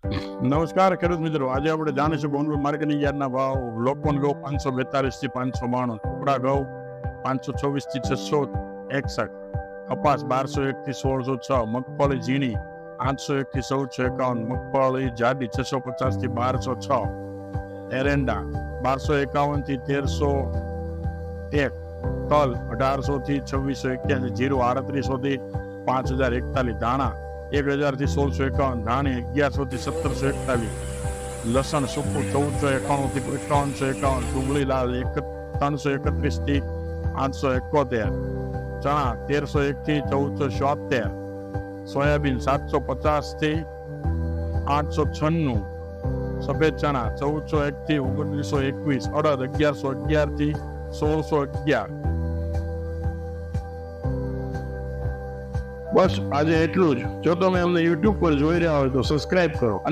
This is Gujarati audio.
નમસ્કાર ખેડૂત મિત્રો, આજે આપણે જાણીશું ગોંડલ માર્કેટિંગ યાર્ડના ભાવ. લોકવન ઘઉં 542 થી 592, ટુકડા ઘઉં 524 થી 661, કપાસ 1201 થી 1606, મગફળી ઝીણી 801 થી 1451, મગફળી જાડી 650 થી 1206, એરંડા 1251 થી 1301, તલ 1800 થી 2681, જીરું 3800 થી 5041, ધાણા 1000 થી 1651, ધાણી 1100 થી 1741, લસણ સૂકું 1491 થી 5151, ડુંગળી લાલ 331 થી 871, ચણા 1301 થી 1477, સોયાબીન 750 થી 896, સફેદ ચણા 1401 થી 1921, અડદ 1111 થી 1611. બસ આજે એટલું જ. જો તમે અમને યુટ્યુબ પર જોઈ રહ્યા હોય તો સબસ્ક્રાઇબ કરો.